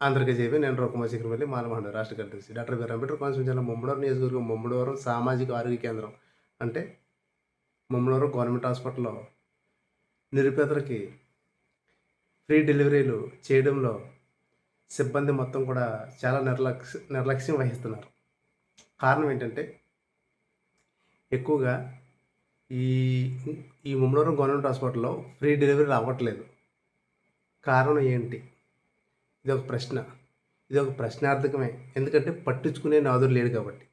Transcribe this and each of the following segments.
అందరికీ చెప్పి నేను రొక్కమశేఖరపల్లి మాలమహండ రాష్ట్ర కార్యదర్శి డాక్టర్ బిఆర్ అంబేద్కర్ కోనసీమ జిల్లా ముమ్మడివరం నియోజకవర్గం ముమ్మడివరం సామాజిక ఆరోగ్య కేంద్రం అంటే ముమ్మడివరం గవర్నమెంట్ హాస్పిటల్లో నిరుపేదలకి ఫ్రీ డెలివరీలు చేయడంలో సిబ్బంది మొత్తం కూడా చాలా నిర్లక్ష్యం వహిస్తున్నారు. కారణం ఏంటంటే ఎక్కువగా ఈ ఈ ముమ్మడివరం గవర్నమెంట్ హాస్పిటల్లో ఫ్రీ డెలివరీలు అవ్వట్లేదు. కారణం ఏంటి? ఇది ఒక ప్రశ్నార్థకమే. ఎందుకంటే పట్టించుకునే నాదుడు లేడు కాబట్టి.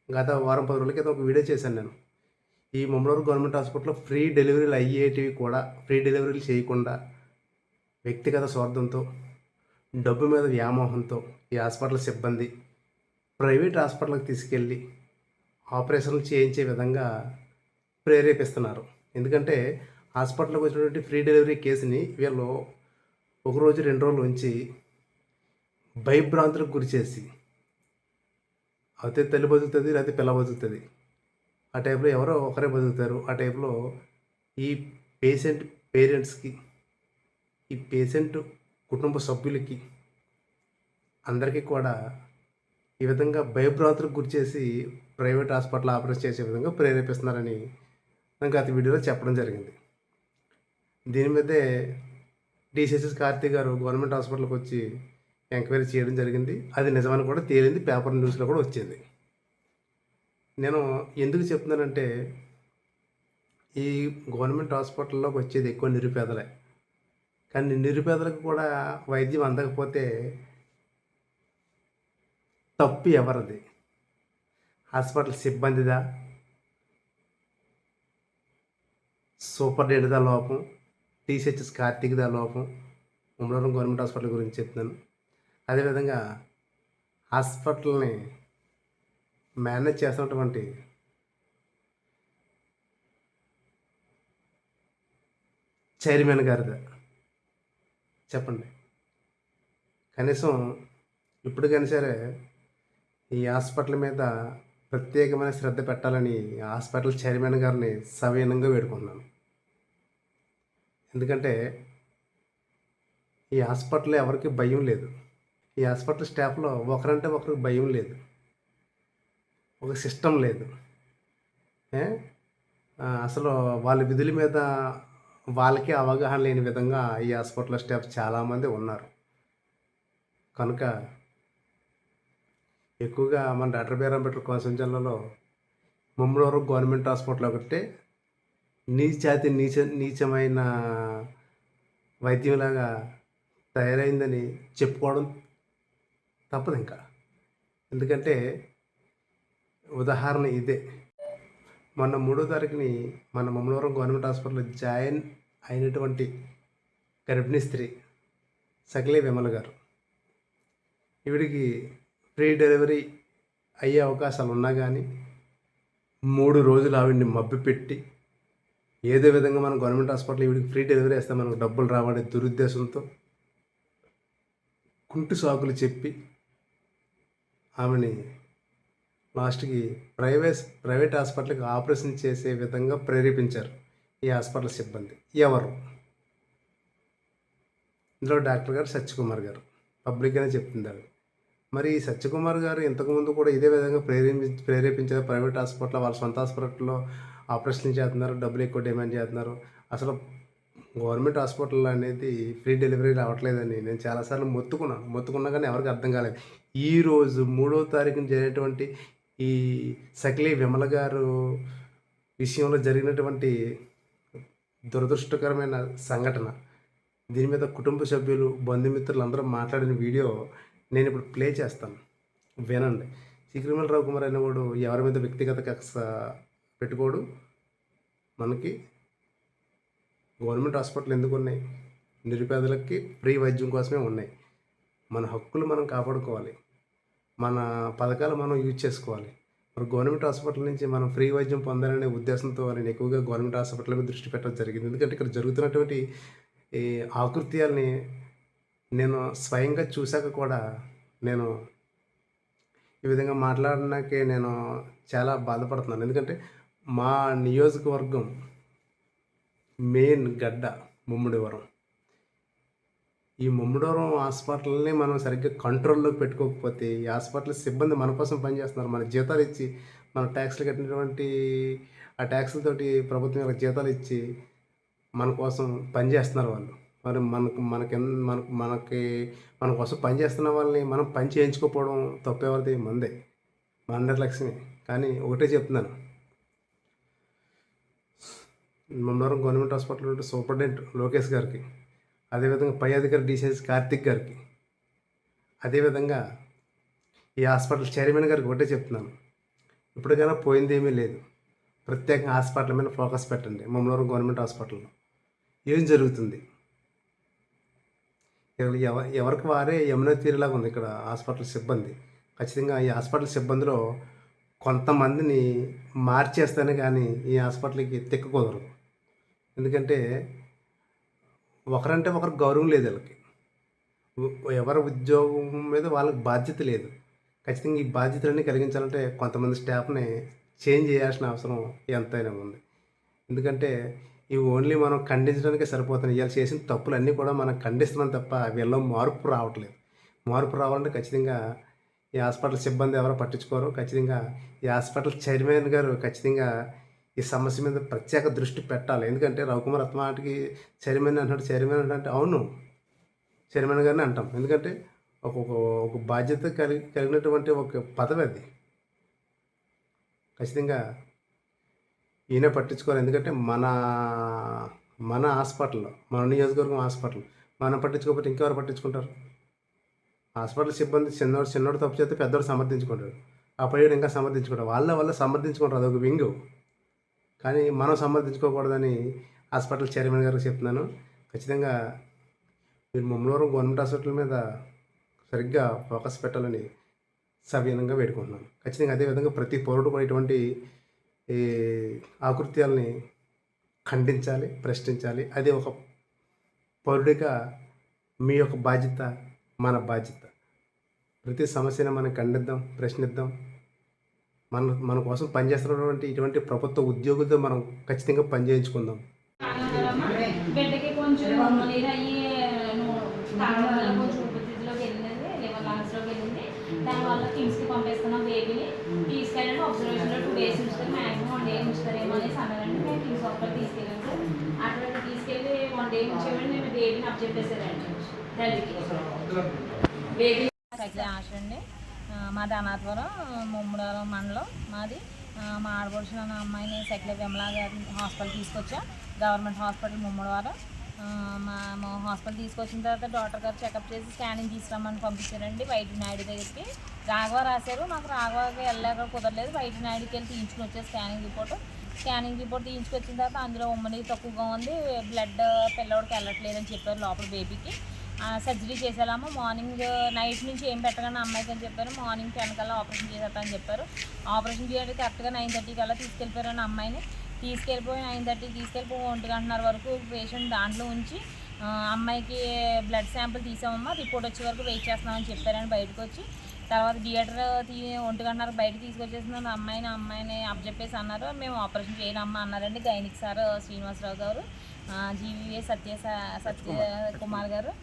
గత వారం 10 రోజుల క్రితం ఒక వీడియో చేశాను నేను. ఈ ముమ్మడివరం గవర్నమెంట్ హాస్పిటల్‌లో ఫ్రీ డెలివరీలు అయ్యేటివి కూడా ఫ్రీ డెలివరీలు చేయకుండా వ్యక్తిగత స్వార్థంతో, డబ్బు మీద వ్యామోహంతో ఈ హాస్పిటల్ సిబ్బంది ప్రైవేట్ హాస్పిటల్‌కి తీసుకెళ్ళి ఆపరేషన్లు చేయించే విధంగా ప్రేరేపిస్తున్నారు. ఎందుకంటే హాస్పిటల్‌కి వచ్చినటువంటి ఫ్రీ డెలివరీ కేసుని వీళ్ళు ఒక రోజు 2 రోజులు ఉంచి భయభ్రాంతులకు గురిచేసి అయితే తల్లి బతుకుతుంది, లేకపోతే పిల్ల బతుకుతుంది. ఆ టైప్‌లో ఎవరో ఒకరే బతుకుతారు. ఆ టైప్‌లో ఈ పేరెంట్స్‌కి, ఈ పేషెంట్ కుటుంబ సభ్యులకి అందరికీ కూడా ఈ విధంగా భయభ్రాంతులకు గురిచేసి ప్రైవేట్ హాస్పిటల్ ఆపరేషన్ చేసే విధంగా ప్రేరేపిస్తున్నారని నేను గత వీడియోలో చెప్పడం జరిగింది. దీని మీదే డీసీఎస్ కార్తీ గారు గవర్నమెంట్ హాస్పిటల్‌కి వచ్చి ఎంక్వైరీ చేయడం జరిగింది. అది నిజమని కూడా తేలింది. పేపర్ న్యూస్‌లో కూడా వచ్చింది. నేను ఎందుకు చెప్తున్నానంటే ఈ గవర్నమెంట్ హాస్పిటల్‌లోకి వచ్చేది ఎక్కువ నిరుపేదలే. కానీ నిరుపేదలకు కూడా వైద్యం అందకపోతే తప్పు ఎవరిది? హాస్పిటల్ సిబ్బందిదా? సూపరింటెండెంట్‌దా లోపం? టీసీహెచ్ఎస్ కార్తీక్‌దా లోపం? ముమ్మడివరం గవర్నమెంట్ హాస్పిటల్ గురించి చెప్తున్నాను. అదేవిధంగా హాస్పిటల్ని మేనేజ్ చేస్తున్నటువంటి చైర్మన్ గారిదా? చెప్పండి. కనీసం ఇప్పటికైనా సరే ఈ హాస్పిటల్ మీద ప్రత్యేకమైన శ్రద్ధ పెట్టాలని హాస్పిటల్ చైర్మన్ గారిని సవినయంగా వేడుకుంటున్నాను. ఎందుకంటే ఈ హాస్పిటల్‌లో ఎవరికీ భయం లేదు. ఈ హాస్పిటల్ స్టాఫ్‌లో ఒకరంటే ఒకరికి భయం లేదు. ఒక సిస్టమ్ లేదు. అసలు వాళ్ళ విధుల మీద వాళ్ళకే అవగాహన లేని విధంగా ఈ హాస్పిటల్ స్టాఫ్ చాలామంది ఉన్నారు. కనుక ఎక్కువగా మన డాక్టర్ బిఆర్ అంబేద్కర్ కోనసీమ జిల్లాలో ముమ్మడివరం గవర్నమెంట్ హాస్పిటల్ ఒకటే నీచమైన వైద్యంలాగా తయారైందని చెప్పుకోవడం తప్పదు ఇంకా. ఎందుకంటే ఉదాహరణ ఇదే. మొన్న 3వ తారీఖుని మన ముమ్మడివరం గవర్నమెంట్ హాస్పిటల్‌లో జాయిన్ అయినటువంటి గర్భిణీ స్త్రీ సకిలే విమల గారు. ఈవిడికి ఫ్రీ డెలివరీ అయ్యే అవకాశాలు ఉన్నా కానీ 3 రోజులు ఆవిడని మభ్యపెట్టి ఏదో విధంగా మనం గవర్నమెంట్ హాస్పిటల్ ఈవిడికి ఫ్రీ డెలివరీ వేస్తే మనకు డబ్బులు రావనే దురుద్దేశంతో కుంటి సాకులు చెప్పి ఆమెని లాస్ట్‌కి ప్రైవేట్ హాస్పిటల్‌కి ఆపరేషన్ చేసే విధంగా ప్రేరేపించారు ఈ హాస్పిటల్ సిబ్బంది. ఎవరు? ఇందులో డాక్టర్ గారు సత్యకుమార్ గారు. పబ్లిక్‌గానే చెప్తున్నారు. మరి ఈ సత్యకుమార్ గారు ఇంతకుముందు కూడా ఇదే విధంగా ప్రేరేపించారు. ప్రైవేట్ హాస్పిటల్ వాళ్ళ సొంత హాస్పిటల్‌లో ఆపరేషన్లు చేస్తున్నారు. డబ్బులు ఎక్కువ డిమాండ్ చేస్తున్నారు. అసలు గవర్నమెంట్ హాస్పిటల్ అనేది ఫ్రీ డెలివరీ రావట్లేదని నేను చాలాసార్లు మొత్తుకున్నా కానీ ఎవరికీ అర్థం కాలేదు. ఈరోజు 3వ తారీఖున జరిగినటువంటి ఈ సకిలీ విమల గారు విషయంలో జరిగినటువంటి దురదృష్టకరమైన సంఘటన, దీని మీద కుటుంబ సభ్యులు, బంధుమిత్రులు అందరూ మాట్లాడిన వీడియో నేను ఇప్పుడు ప్లే చేస్తాను, వినండి. సిక్రిమల రవికుమార్ అనేవాడు ఎవరి మీద వ్యక్తిగత కక్ష పెట్టుకోడు. మనకి గవర్నమెంట్ హాస్పిటల్ ఎందుకు ఉన్నాయి? నిరుపేదలకి ఫ్రీ వైద్యం కోసమే ఉన్నాయి. మన హక్కులు మనం కాపాడుకోవాలి. మన పథకాలు మనం యూజ్ చేసుకోవాలి. మరి గవర్నమెంట్ హాస్పిటల్ నుంచి మనం ఫ్రీ వైద్యం పొందాలనే ఉద్దేశంతో నేను ఎక్కువగా గవర్నమెంట్ హాస్పిటల్ మీద దృష్టి పెట్టడం జరిగింది. ఎందుకంటే ఇక్కడ జరుగుతున్నటువంటి ఈ ఆకృత్యాలని నేను స్వయంగా చూశాక కూడా నేను ఈ విధంగా మాట్లాడడానికే నేను చాలా బాధపడుతున్నాను. ఎందుకంటే మా నియోజకవర్గం మెయిన్ గడ్డ ముమ్మడివరం. ఈ ముమ్మడవరం హాస్పిటల్ని మనం సరిగ్గా కంట్రోల్‌లోకి పెట్టుకోకపోతే, ఈ హాస్పిటల్ సిబ్బంది మన కోసం పనిచేస్తున్నారు. మన జీతాలు ఇచ్చి, మన ట్యాక్స్‌లు కట్టినటువంటి ఆ ట్యాక్స్‌లతోటి ప్రభుత్వం వాళ్ళకి జీతాలు ఇచ్చి, మన కోసం పనిచేస్తున్నారు వాళ్ళు. మరి మనకు మనకెన్ మనకు మనకి మన కోసం పనిచేస్తున్న వాళ్ళని మనం పని చేయించుకోకపోవడం తప్పెవరిది? మనదే. మన నిర్లక్ష్యమే. కానీ ఒకటే చెప్తున్నాను. ముమ్మడవరం గవర్నమెంట్ హాస్పిటల్ ఉంటే సూపరింటెండెంట్ లోకేష్ గారికి, అదేవిధంగా పై అధికారి డీసీఎస్ కార్తిక్ గారికి, అదేవిధంగా ఈ హాస్పిటల్ చైర్మన్ గారికి ఒకటే చెప్తున్నాను. ఇప్పటికైనా పోయిందేమీ లేదు. ప్రత్యేకంగా హాస్పిటల్ మీద ఫోకస్ పెట్టండి. ముమ్మడవరం గవర్నమెంట్ హాస్పిటల్‌లో ఏం జరుగుతుంది? ఎవరికి వారే యమునా తీరులాగా ఉంది ఇక్కడ హాస్పిటల్ సిబ్బంది. ఖచ్చితంగా ఈ హాస్పిటల్ సిబ్బందిలో కొంతమందిని మార్చేస్తేనే కానీ ఈ హాస్పిటల్‌కి తిక్క కుదరదు. ఎందుకంటే ఒకరంటే ఒకరికి గౌరవం లేదు వీళ్ళకి. ఎవరి ఉద్యోగం మీద వాళ్ళకి బాధ్యత లేదు. ఖచ్చితంగా ఈ బాధ్యతలన్నీ కలిగించాలంటే కొంతమంది స్టాఫ్‌ని చేంజ్ చేయాల్సిన అవసరం ఎంతైనా ఉంది. ఎందుకంటే ఇవి ఓన్లీ మనం ఖండించడానికే సరిపోతున్నాయి. ఇవాళ చేసిన తప్పులన్నీ కూడా మనం ఖండిస్తున్నాం తప్ప వీళ్ళలో మార్పు రావట్లేదు. మార్పు రావాలంటే ఖచ్చితంగా ఈ హాస్పిటల్ సిబ్బంది ఎవరో పట్టించుకోరు. ఖచ్చితంగా ఈ హాస్పిటల్ చైర్మన్ గారు ఖచ్చితంగా ఈ సమస్య మీద ప్రత్యేక దృష్టి పెట్టాలి. ఎందుకంటే రవికుమార్ అత్తమాటికి చైర్మన్ అంటున్నాడు. చైర్మన్ అంటే అవును, చైర్మన్ గారిని అంటాం. ఎందుకంటే ఒక ఒక ఒక బాధ్యత కలిగినటువంటి ఒక పదవి అది. ఖచ్చితంగా ఈయన పట్టించుకోవాలి. ఎందుకంటే మన హాస్పిటల్‌లో, మన నియోజకవర్గం హాస్పిటల్ మనం పట్టించుకోకపోతే ఇంకెవరు పట్టించుకుంటారు? హాస్పిటల్ సిబ్బంది చిన్నోడు తప్పు చేస్తే పెద్దోడు సమర్థించుకుంటాడు. ఆ పైయోడు ఇంకా సమర్థించుకుంటాడు. వాళ్ళ సమర్థించుకుంటారు. అదొక వింగు. కానీ మనం సమర్థించుకోకూడదని హాస్పిటల్ చైర్మన్ గారికి చెప్తున్నాను. ఖచ్చితంగా మీరు ముమ్మడవరం గవర్నమెంట్ హాస్పిటల్ మీద సరిగ్గా ఫోకస్ పెట్టాలని సవినయంగా వేడుకుంటున్నాను. ఖచ్చితంగా అదేవిధంగా ప్రతి పౌరుడు కూడా ఇటువంటి ఈ ఆకృత్యాలని ఖండించాలి, ప్రశ్నించాలి. అది ఒక పౌరుడిగా మీ యొక్క బాధ్యత, మన బాధ్యత. ప్రతి సమస్యను మనం ఖండిద్దాం, ప్రశ్నిద్దాం. మన కోసం పనిచేస్తున్నటువంటి ఇటువంటి ప్రభుత్వ ఉద్యోగులతో మనం ఖచ్చితంగా పని చేయించుకుందాం. బిడ్డకి కొంచెం నీరు అయ్యి తాగడం వల్ల కొంచెం ఊపిరితిత్తులోకి వెళ్ళింది, లివర్ లంగ్స్లోకి వెళ్ళింది. దానివల్ల కిమ్స్కి పంపిస్తున్నాం బేబీని. తీసుకెళ్ళండి, అబ్జర్వేషన్లో 2 days ఉంచుతారు, మ్యాక్సిమం 1 day ఉంచుతారేమో అనేసి అన్నారండి. మేము కిమ్స్ హాస్పిటల్ తీసుకెళ్ళాం సార్. అక్కడ తీసుకెళ్ళి 1 day ఉంచేవాడి మేము బేబీని అప్ చెప్పేసారండి తల్లికి. బేబీ ఆశ అండి. మాది అనాథవరం, ముమ్మడవరం మండలం మాది. మా ఆడపడుచున్న అమ్మాయిని సెక్లే విమలా గారి హాస్పిటల్ తీసుకొచ్చా, గవర్నమెంట్ హాస్పిటల్ ముమ్మడవరం. మా హాస్పిటల్ తీసుకొచ్చిన తర్వాత డాక్టర్ గారు చెకప్ చేసి స్కానింగ్ తీసుకురమ్మని పంపించారండి వైద్య నాయుడు దగ్గరికి. రాఘవ రాశారు, మాకు రాఘవకి వెళ్ళాక కుదరలేదు. వైద్య నాయుడికి వెళ్ళి తీయించుకుని వచ్చే స్కానింగ్ రిపోర్ట్ తీయించుకొచ్చిన తర్వాత అందులో ఉమ్మని తక్కువగా ఉంది, బ్లడ్ పిల్లవాడికి వెళ్ళట్లేదని చెప్పారు లోపల బేబీకి. సర్జరీ చేసేలామో మార్నింగ్ నైట్ నుంచి ఏం పెట్టగానే అమ్మాయికి అని చెప్పారు. మార్నింగ్ 10 కల్లా ఆపరేషన్ చేసేస్తామని చెప్పారు. ఆపరేషన్ చేయడానికి కరెక్ట్గా 9:30 కల్లా తీసుకెళ్ళిపోయారని అమ్మాయిని. 9:30 తీసుకెళ్ళిపోయి 1 వరకు పేషెంట్ దాంట్లో ఉంచి అమ్మాయికి బ్లడ్ శాంపుల్ తీసామమ్మా, రిపోర్ట్ వచ్చే వరకు వెయిట్ చేస్తున్నామని చెప్పారని బయటకు వచ్చి, తర్వాత థియేటర్ 1:30 బయటకు తీసుకొచ్చేసిన అమ్మాయిని అప్పచెప్పేసి అన్నారు. మేము ఆపరేషన్ చేయనమ్మా అన్నారండి గైనిక్ సార్ శ్రీనివాసరావు గారు, జీవీఏ సత్యకుమార్ గారు.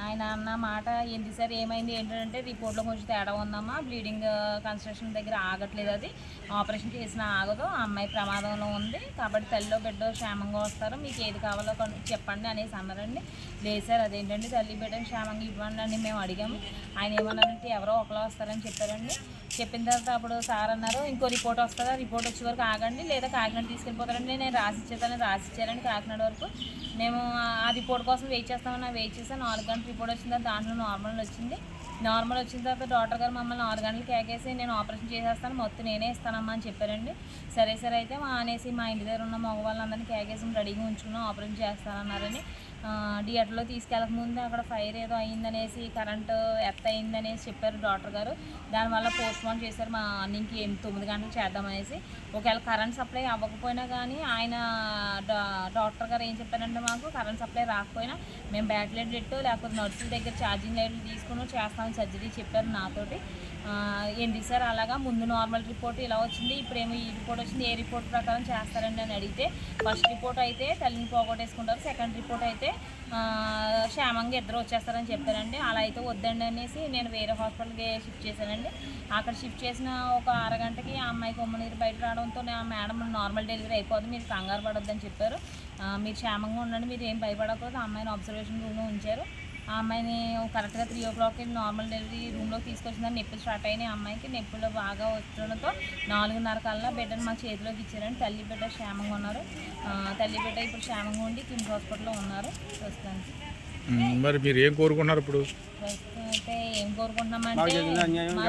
ఆయన అన్న మాట ఏంటి సార్ ఏమైంది ఏంటంటే రిపోర్ట్లో కొంచెం తేడా ఉందమ్మా, బ్లీడింగ్ కన్స్ట్రక్షన్ దగ్గర ఆగట్లేదు, అది ఆపరేషన్ చేసినా ఆగదు, ఆ అమ్మాయి ప్రమాదంలో ఉంది కాబట్టి తల్లిలో బిడ్డ క్షేమంగా వస్తారు, మీకు ఏది కావాలో చెప్పండి అనేసి అన్నారండి. లేదు సార్ అదేంటండి తల్లి బిడ్డని క్షేమంగా ఇవ్వండి అని మేము అడిగాము. ఆయన ఏమన్నారంటే ఎవరో ఒకరు వస్తారని చెప్పారండి. చెప్పిన తర్వాత అప్పుడు సార్ అన్నారు ఇంకో రిపోర్ట్ వస్తుందా, రిపోర్ట్ వచ్చే వరకు ఆగండి లేదా కాకినాడ తీసుకెళ్ళిపోతారండి. నేను రాసిచ్చారని కాకినాడ వరకు. మేము ఆ రిపోర్ట్ కోసం వెయిట్ చేస్తామని వెయిట్ చేసాను. 4 గంటల రిపోర్ట్ వచ్చిన తర్వాత దాంట్లో నార్మల్ వచ్చింది. నార్మల్ వచ్చిన తర్వాత డాక్టర్ గారు మమ్మల్ని 6 గంటలకు కేకేసి నేను ఆపరేషన్ చేసేస్తాను, మొత్తం నేనే ఇస్తానమ్మా అని చెప్పారండి. సరే అయితే అనేసి మా ఇంటి దగ్గర ఉన్న మగవాళ్ళందరినీ కేకేసి రెడీగా ఉంచుకున్నాం, ఆపరేషన్ చేస్తానన్నారని. థియేటర్లో తీసుకెళ్ళకముందు అక్కడ ఫైర్ ఏదో అయిందనేసి, కరెంటు అయిందనేసి చెప్పారు డాక్టర్ గారు. దానివల్ల పోస్ట్పోన్ చేశారు మా మార్నింగ్కి 9 గంటలకు చేద్దామనేసి. ఒకవేళ కరెంట్ సప్లై అవ్వకపోయినా కానీ డాక్టర్ గారు ఏం చెప్పారంటే మాకు కరెంట్ సప్లై రాకపోయినా మేము బ్యాక్లైట్ లేకపోతే నర్సుల దగ్గర ఛార్జింగ్ లైట్లు తీసుకుని చేస్తామని సర్జరీ చెప్పారు నాతోటి. ఏంటి సార్ అలాగా, ముందు నార్మల్ రిపోర్ట్ ఇలా వచ్చింది, ఇప్పుడేమో ఈ రిపోర్ట్ వచ్చింది, ఏ రిపోర్ట్ ప్రకారం చేస్తారండి అని అడిగితే ఫస్ట్ రిపోర్ట్ అయితే తల్లిని పోగొట్టేసుకుంటారు, సెకండ్ రిపోర్ట్ అయితే క్షేమంగా ఇద్దరు వచ్చేస్తారని చెప్పారండి. అలా అయితే వద్దండి అనేసి నేను వేరే హాస్పిటల్కి షిఫ్ట్ చేశానండి. అక్కడ షిఫ్ట్ చేసిన ఒక అరగంటకి ఆ అమ్మాయికి ఉమ్మనీరు బయట రావడంతో ఆ మేడం నార్మల్ డెలివరీ అయిపోతుంది, మీరు కంగారు పడొద్దని చెప్పారు. మీరు క్షేమంగా ఉండండి, మీరు ఏం భయపడకూడదు. ఆ అమ్మాయిని అబ్జర్వేషన్ రూమ్లో ఉంచారు. ఆ అమ్మాయిని కరెక్ట్గా 3 o'clockకి నార్మల్ డెలివరీ రూమ్లోకి తీసుకొచ్చిందని నొప్పులు స్టార్ట్ అయినాయి. అమ్మాయికి నొప్పులు బాగా వచ్చడంతో 4:30 కల్లా బిడ్డను మా చేతిలోకి ఇచ్చారండి. తల్లి బిడ్డ క్షేమంగా ఉన్నారు. తల్లి బిడ్డ ఇప్పుడు క్షేమంగా ఉండి కిమ్స్ హాస్పిటల్లో ఉన్నారు ప్రస్తుతానికి. మరి మీరు ఏం కోరుకున్నారు ఇప్పుడు? ప్రస్తుతం అయితే ఏం కోరుకుంటున్నామంటే మా జరిగిన అన్యాయం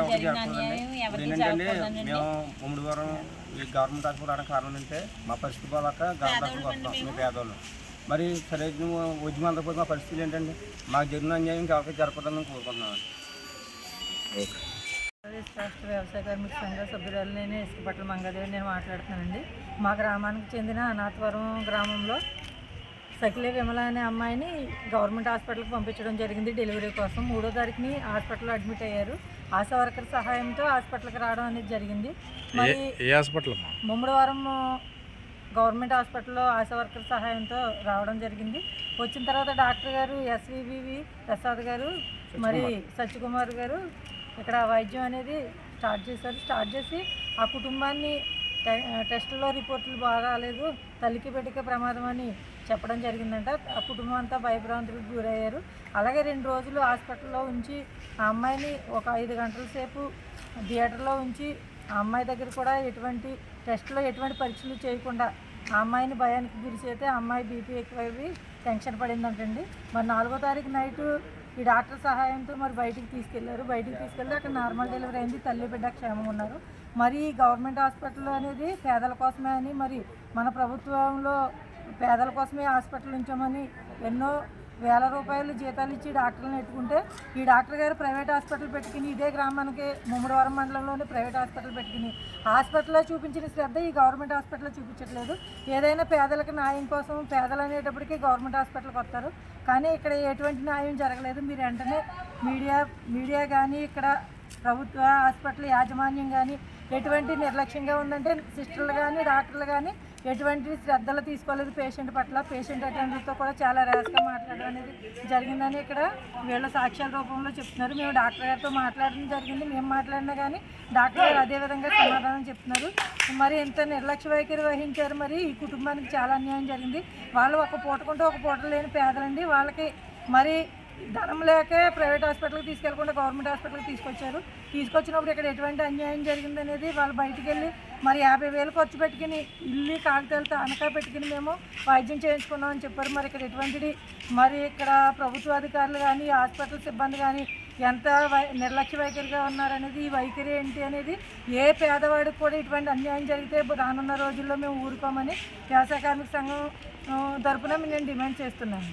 ఎవరికి జరగకూడదండి. మేము ముమ్మడివారం ఈ గవర్నమెంట్ హాస్పిటల్ రావడానికి కారణం అంటే మా పరిస్థితి పోలాక గవర్నమెంట్ వస్తాం, మేము పేదవాళ్ళు. మరి సరే ఉద్యమం అందకపోతే మా పరిస్థితులు ఏంటండి? మాకు జరిగిన అన్యాయం ఎవరికి జరగకూడదని కోరుకుంటున్నాను. ఆంధ్రప్రదేశ్ రాష్ట్ర వ్యవసాయ కార్మిక సంఘ సభ్యురాలైన ఇసుకపట్ల మంగాదేవి నేను మాట్లాడుతున్నానండి. మా గ్రామానికి చెందిన అనాథవరం గ్రామంలో సకిలే విమల అనే అమ్మాయిని గవర్నమెంట్ హాస్పిటల్కి పంపించడం జరిగింది డెలివరీ కోసం. 3వ తారీఖుని హాస్పిటల్లో అడ్మిట్ అయ్యారు. ఆశా వర్కర్ సహాయంతో హాస్పిటల్కి రావడం అనేది జరిగింది. మరి ఏ హాస్పిటల్? ముమ్మడివారం గవర్నమెంట్ హాస్పిటల్లో ఆశా వర్కర్ సహాయంతో రావడం జరిగింది. వచ్చిన తర్వాత డాక్టర్ గారు ఎస్వివి ప్రసాద్ గారు మరి సత్యకుమార్ గారు ఇక్కడ వైద్యం అనేది స్టార్ట్ చేశారు. స్టార్ట్ చేసి ఆ కుటుంబాన్ని టెస్టులో రిపోర్టులు బాగా రాలేదు, తల్లికి బిడ్డకి ప్రమాదం అని చెప్పడం జరిగిందంట. ఆ కుటుంబం అంతా భయభ్రాంతులకు గురయ్యారు. అలాగే 2 రోజులు హాస్పిటల్లో ఉంచి ఆ అమ్మాయిని ఒక 5 గంటల సేపు థియేటర్లో ఉంచి ఆ అమ్మాయి దగ్గర కూడా ఎటువంటి టెస్ట్లో ఎటువంటి పరీక్షలు చేయకుండా ఆ అమ్మాయిని భయానికి గురి చేస్తే ఆ అమ్మాయి బీపీ ఎక్కువైపోయి టెన్షన్ పడిందంటండి. మరి 4వ తారీఖు నైటు ఈ డాక్టర్ సహాయంతో మరి బయటికి తీసుకెళ్లారు. బయటికి తీసుకెళ్తే అక్కడ నార్మల్ డెలివరీ అయింది, తల్లి బిడ్డ క్షేమంగా ఉన్నారు. మరి గవర్నమెంట్ హాస్పిటల్ అనేది పేదల కోసమే అని, మరి మన ప్రభుత్వంలో పేదల కోసమే హాస్పిటల్ ఉంచామని ఎన్నో వేల రూపాయలు జీతాలు ఇచ్చి డాక్టర్లను ఎట్టుకుంటే ఈ డాక్టర్ గారు ప్రైవేట్ హాస్పిటల్ పెట్టుకుని ఇదే గ్రామానికి ముమ్మడివారం మండలంలోనే ప్రైవేట్ హాస్పిటల్ పెట్టుకుని హాస్పిటల్లో చూపించిన శ్రద్ధ ఈ గవర్నమెంట్ హాస్పిటల్లో చూపించట్లేదు. ఏదైనా పేదలకు న్యాయం కోసం పేదలు అనేటప్పటికీ గవర్నమెంట్ హాస్పిటల్కి వస్తారు, కానీ ఇక్కడ ఎటువంటి న్యాయం జరగలేదు. మీరు వెంటనే మీడియా కానీ ఇక్కడ ప్రభుత్వ హాస్పిటల్ యాజమాన్యం కానీ ఎటువంటి నిర్లక్ష్యంగా ఉందంటే సిస్టర్లు కానీ డాక్టర్లు కానీ ఎటువంటి శ్రద్ధలు తీసుకోలేదు పేషెంట్ పట్ల. పేషెంట్ అటెండర్తో కూడా చాలా ర్యాష్గా మాట్లాడడం అనేది జరిగిందని ఇక్కడ వీళ్ళ సాక్ష్యాల రూపంలో చెప్తున్నారు. మేము డాక్టర్ గారితో మాట్లాడడం జరిగింది, మేము మాట్లాడినా కానీ డాక్టర్ గారు అదేవిధంగా సమాధానం చెప్తున్నారు. మరి ఎంత నిర్లక్ష్య వైఖరి వహించారు. మరి ఈ కుటుంబానికి చాలా అన్యాయం జరిగింది. వాళ్ళు ఒక పూటకుంటూ ఒక పూట లేని పేదలండి. వాళ్ళకి మరి ధనం లేకే ప్రైవేట్ హాస్పిటల్కి తీసుకెళ్లకుండా గవర్నమెంట్ హాస్పిటల్కి తీసుకొచ్చారు. తీసుకొచ్చినప్పుడు ఇక్కడ ఎటువంటి అన్యాయం జరిగిందనేది వాళ్ళు బయటికి వెళ్ళి మరి 50,000 ఖర్చు పెట్టుకుని ఇల్లు కాగితాలతో అనకా పెట్టుకుని మేము వైద్యం చేయించుకున్నామని చెప్పారు. మరి ఇక్కడ ఎటువంటిది మరి ఇక్కడ ప్రభుత్వ అధికారులు కానీ హాస్పిటల్ సిబ్బంది కానీ ఎంత నిర్లక్ష్య వైఖరిగా ఉన్నారనేది, ఈ వైఖరి ఏంటి అనేది ఏ పేదవాడికి కూడా ఇటువంటి అన్యాయం జరిగితే రానున్న రోజుల్లో మేము ఊరుకోమని వ్యవసాయ కార్మిక సంఘం తరఫున నేను డిమాండ్ చేస్తున్నాను.